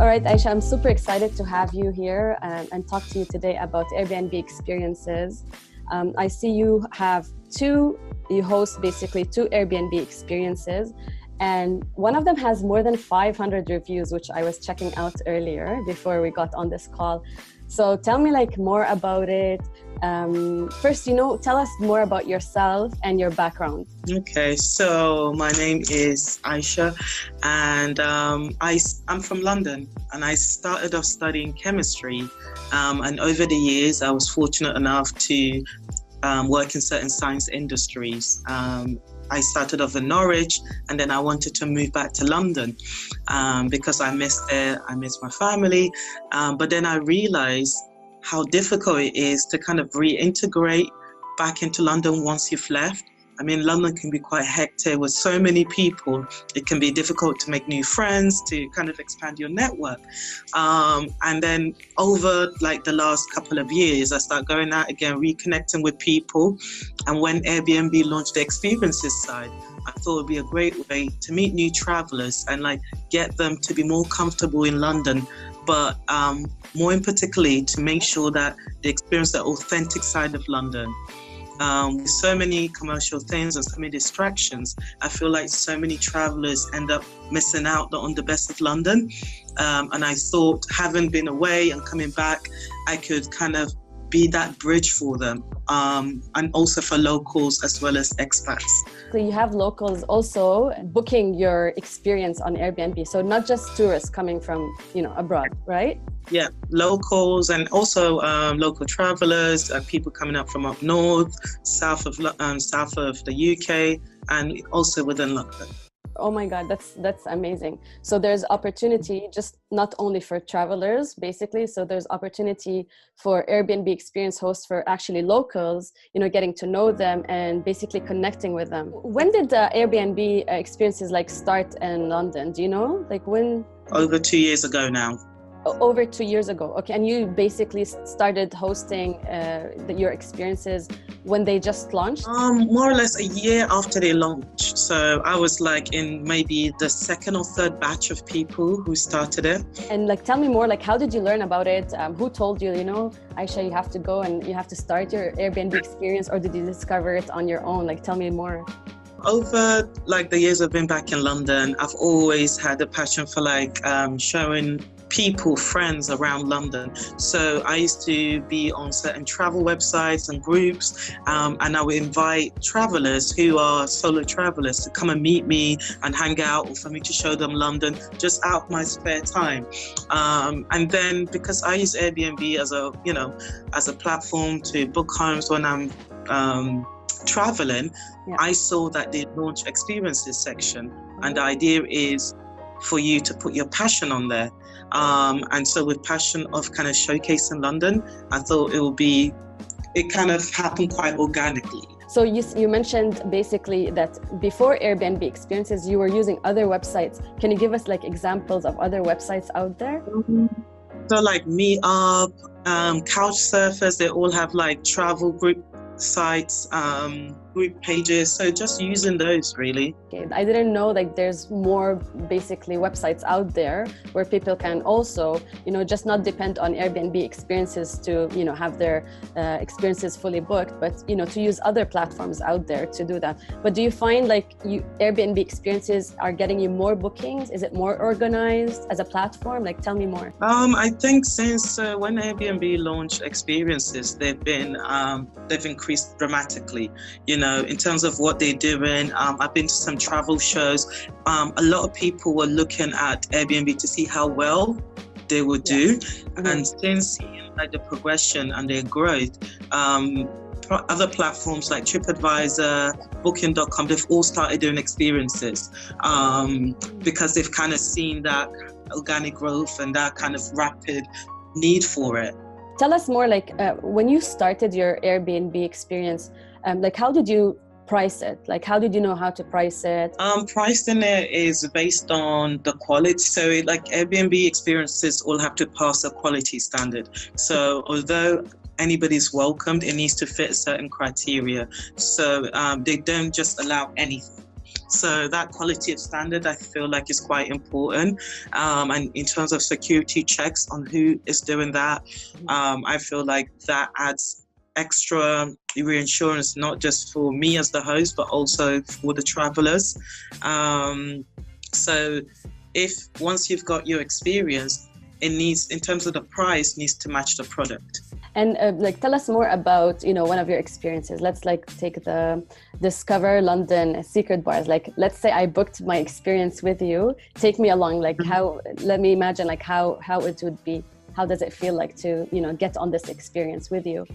All right, Aisha, I'm super excited to have you here and talk to you today about Airbnb experiences. I see you host basically two Airbnb experiences, and one of them has more than 500 reviews, which I was checking out earlier before we got on this call. So tell me more about it. First, tell us more about yourself and your background. Okay, so my name is Aisha, and I'm from London, and I started off studying chemistry. And over the years, I was fortunate enough to work in certain science industries. I started off in Norwich, and then I wanted to move back to London because I missed my family. But then I realized how difficult it is to kind of reintegrate back into London once you've left. I mean, London can be quite hectic with so many people. It can be difficult to make new friends, to kind of expand your network. And then over the last couple of years, I started going out again, reconnecting with people. And when Airbnb launched the experiences side, I thought it would be a great way to meet new travelers and get them to be more comfortable in London. But more in particularly to make sure that they experience the authentic side of London. With so many commercial things and so many distractions, I feel like so many travelers end up missing out on the best of London. And I thought, having been away and coming back, I could kind of be that bridge for them, and also for locals as well as expats. So you have locals also booking your experience on Airbnb, so not just tourists coming from abroad, right? Yeah, locals and also local travelers, people coming up from up north, south of the UK, and also within London. Oh my God, that's amazing. So there's opportunity just not only for travelers, basically. So there's opportunity for Airbnb experience hosts for actually locals, getting to know them and basically connecting with them. When did the Airbnb experiences start in London? Do you know? When? Over 2 years ago now. Over 2 years ago. Okay. And you basically started hosting your experiences when they just launched? More or less a year after they launched. So I was in maybe the second or third batch of people who started it. And tell me more, how did you learn about it? Who told you, Aisha, you have to go and you have to start your Airbnb experience, or did you discover it on your own? Tell me more. Over the years I've been back in London, I've always had a passion for showing people, friends around London. So I used to be on certain travel websites and groups, and I would invite travelers who are solo travelers to come and meet me and hang out, or for me to show them London just out of my spare time. And then because I use Airbnb as a platform to book homes when I'm traveling, yeah. I saw that they launched experiences section, and the idea is for you to put your passion on there. And so with passion of kind of showcasing London, I thought it kind of happened quite organically. So you mentioned basically that before Airbnb experiences, you were using other websites. Can you give us examples of other websites out there? So Meetup, Couchsurfers, they all have travel group sites, group pages, so just using those really. Okay. I didn't know there's more basically websites out there where people can also just not depend on Airbnb experiences to have their experiences fully booked, but to use other platforms out there to do that. But do you find Airbnb experiences are getting you more bookings? Is it more organized as a platform? Tell me more. I think since when Airbnb launched experiences, they've increased dramatically, in terms of what they're doing. I've been to some travel shows. A lot of people were looking at Airbnb to see how well they would do. Mm-hmm. And since seeing the progression and their growth, other platforms like TripAdvisor, Booking.com, they've all started doing experiences because they've kind of seen that organic growth and that kind of rapid need for it. Tell us more, when you started your Airbnb experience, how did you price it? How did you know how to price it? Pricing it is based on the quality. So Airbnb experiences all have to pass a quality standard. So although anybody's welcomed, it needs to fit certain criteria. So they don't just allow anything. So that quality of standard, I feel like, is quite important. And in terms of security checks on who is doing that, I feel like that adds extra reinsurance, not just for me as the host, but also for the travelers. So if once you've got your experience, it needs, in terms of the price, needs to match the product. And like, tell us more about, you know, one of your experiences. Let's like take the Discover London Secret Bars. Like, let's say I booked my experience with you. Take me along. Like, how? Let me imagine like how it would be. How does it feel like to, you know, get on this experience with you?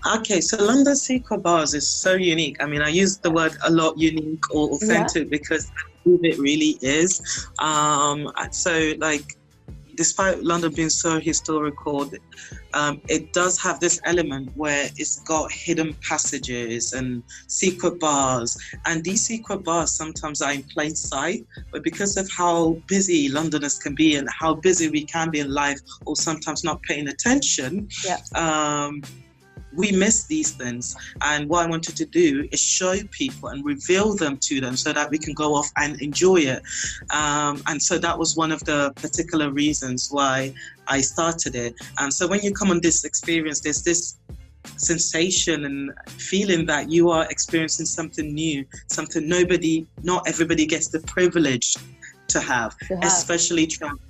Okay, so London Secret Bars is so unique. I mean, I use the word a lot, unique or authentic, because it really is. So like, despite London being so historical, it does have this element where it's got hidden passages and secret bars. And these secret bars sometimes are in plain sight, but because of how busy Londoners can be and how busy we can be in life, or sometimes not paying attention, we miss these things. And what I wanted to do is show people and reveal them to them so that we can go off and enjoy it. And so that was one of the particular reasons why I started it. And so when you come on this experience, there's this sensation and feeling that you are experiencing something new, something not everybody gets the privilege to have. Especially travel.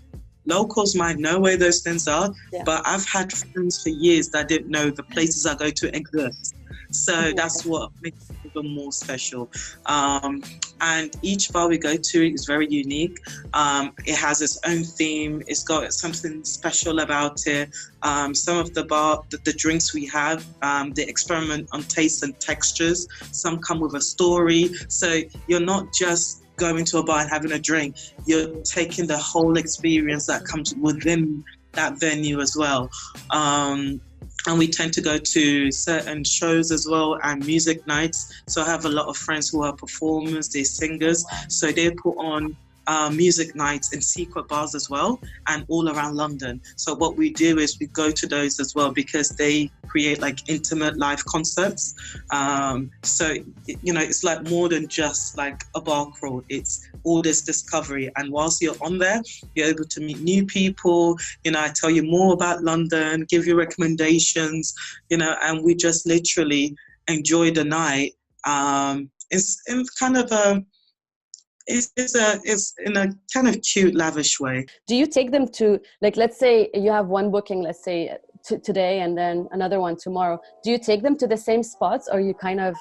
Locals might know where those things are, but I've had friends for years that didn't know the places I go to exist. So that's what makes it even more special. And each bar we go to is very unique. It has its own theme. It's got something special about it. Some of the drinks we have, they experiment on tastes and textures. Some come with a story. So you're not just going to a bar and having a drink, you're taking the whole experience that comes within that venue as well. And we tend to go to certain shows as well and music nights. So I have a lot of friends who are performers, they're singers. So they put on music nights in secret bars as well, and all around London. So what we do is we go to those as well, because they create like intimate live concerts. So, you know, it's like more than just like a bar crawl. It's all this discovery. And whilst you're on there, you're able to meet new people. You know, I tell you more about London, give you recommendations, you know, and we just literally enjoy the night. It's in kind of a, it's in a kind of cute, lavish way. Do you take them to, like, let's say you have one booking, let's say today, and then another one tomorrow. Do you take them to the same spots, or you kind of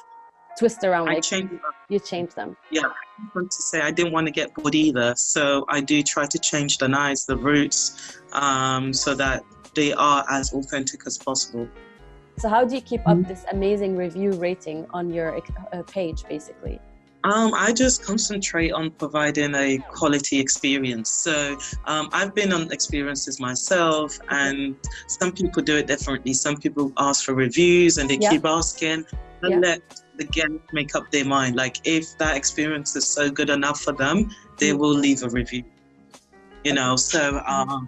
twist around? You change them? Yeah, I want to say I didn't want to get bored either. So I do try to change the nights, the routes, so that they are as authentic as possible. So how do you keep up this amazing review rating on your page, basically? I just concentrate on providing a quality experience. So I've been on experiences myself, and some people do it differently. Some people ask for reviews and they keep asking, and let the guest make up their mind. Like, if that experience is so good enough for them, they will leave a review. You know, so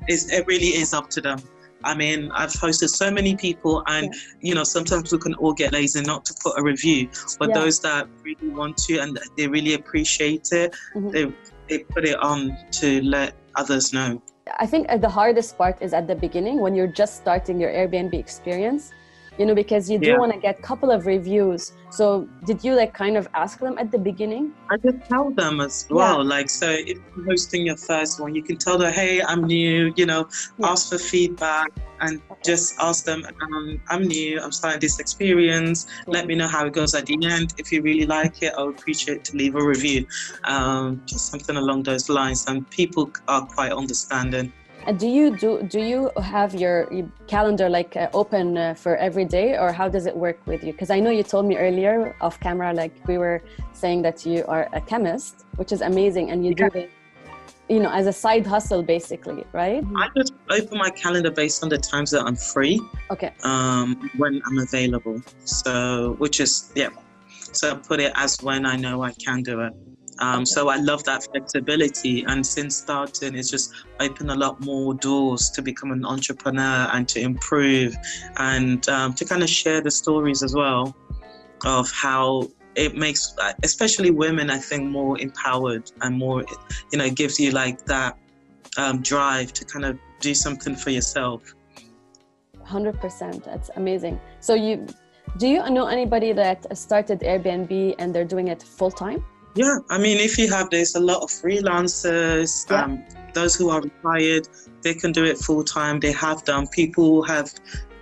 it really is up to them. I mean, I've hosted so many people, and you know, sometimes we can all get lazy not to put a review, but those that really want to and they really appreciate it, they put it on to let others know. I think the hardest part is at the beginning, when you're just starting your Airbnb experience, you know, because you do want to get a couple of reviews. So did you like kind of ask them at the beginning? I just tell them as well. Like, so if you're hosting your first one, you can tell them, hey, I'm new, you know, ask for feedback, and just ask them, I'm new, I'm starting this experience. Let me know how it goes at the end. If you really like it, I would appreciate to leave a review. Just something along those lines. And people are quite understanding. And do you have your calendar like open for every day, or how does it work with you? Because I know you told me earlier off camera, like we were saying, that you are a chemist, which is amazing, and you do it, you know, as a side hustle, basically, right? I just open my calendar based on the times that I'm free. Okay. When I'm available. So, which is so I put it as when I know I can do it. So I love that flexibility, and since starting, it's just opened a lot more doors to become an entrepreneur and to improve, and to kind of share the stories as well of how it makes, especially women, I think, more empowered and more, it gives you like that drive to kind of do something for yourself. 100%. That's amazing. So do you know anybody that started Airbnb and they're doing it full time? Yeah, I mean, if you have, there's a lot of freelancers, those who are retired, they can do it full time. They have done. People have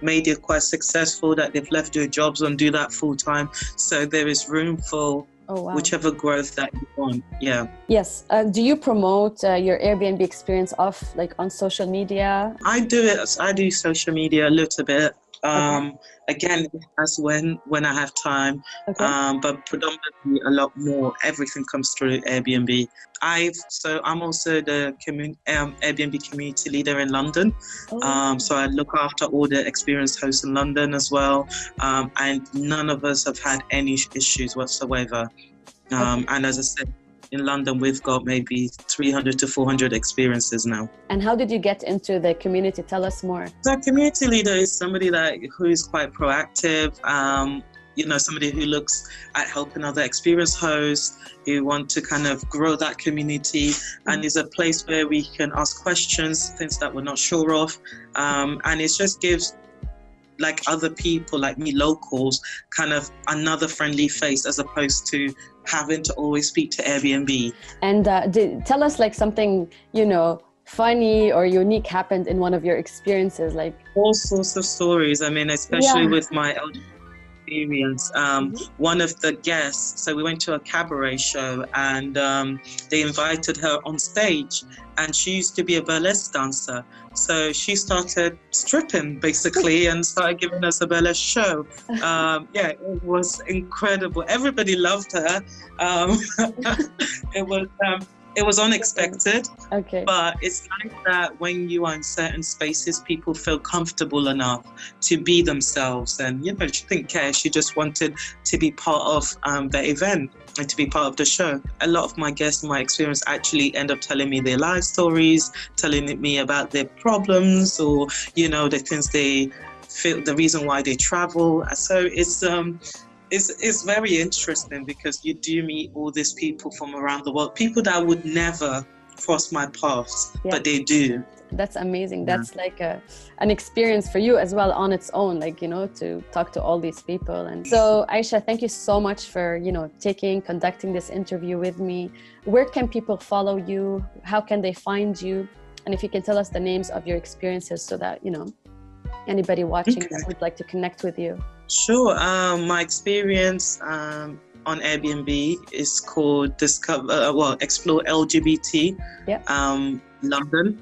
made it quite successful that they've left their jobs and do that full time. So there is room for whichever growth that you want. Yeah. Yes. Do you promote your Airbnb experience on social media? I do it. I do social media a little bit. Again, that's when I have time, but predominantly a lot more. Everything comes through Airbnb. I'm also the Airbnb community leader in London. So I look after all the experience hosts in London as well. And none of us have had any issues whatsoever. And as I said, in London, we've got maybe 300 to 400 experiences now. And how did you get into the community? Tell us more. So a community leader is somebody who is quite proactive, somebody who looks at helping other experience hosts, who want to kind of grow that community, and is a place where we can ask questions, things that we're not sure of. And it just gives like other people like me, locals, kind of another friendly face as opposed to having to always speak to Airbnb. And tell us like something, funny or unique happened in one of your experiences, like all sorts of stories. I mean, especially with my elderly experience. One of the guests, so we went to a cabaret show and they invited her on stage, and she used to be a burlesque dancer. So she started stripping basically and started giving us a burlesque show. It was incredible. Everybody loved her. It was unexpected, but it's nice that when you are in certain spaces, people feel comfortable enough to be themselves. And, she didn't care. She just wanted to be part of the event and to be part of the show. A lot of my guests in my experience actually end up telling me their life stories, telling me about their problems or, the things they feel, the reason why they travel. So it's very interesting because you do meet all these people from around the world, people that would never cross my paths, but they do. That's amazing. That's like an experience for you as well on its own, to talk to all these people. And so, Aisha, thank you so much for, conducting this interview with me. Where can people follow you? How can they find you? And if you can tell us the names of your experiences so that, anybody watching that would like to connect with you. Sure. My experience on Airbnb is called Explore LGBT London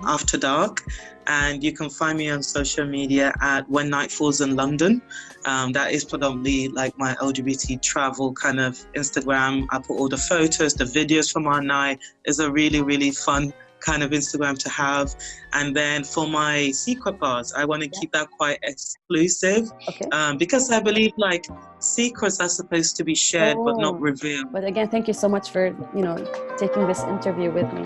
After Dark, and you can find me on social media at When Night Falls in London. That is predominantly like my LGBT travel kind of Instagram. I put all the photos, the videos from our night. It's a really, really fun kind of Instagram to have. And then for my secret bars, I want to keep that quite exclusive, because I believe like secrets are supposed to be shared but not revealed. But again, thank you so much for taking this interview with me.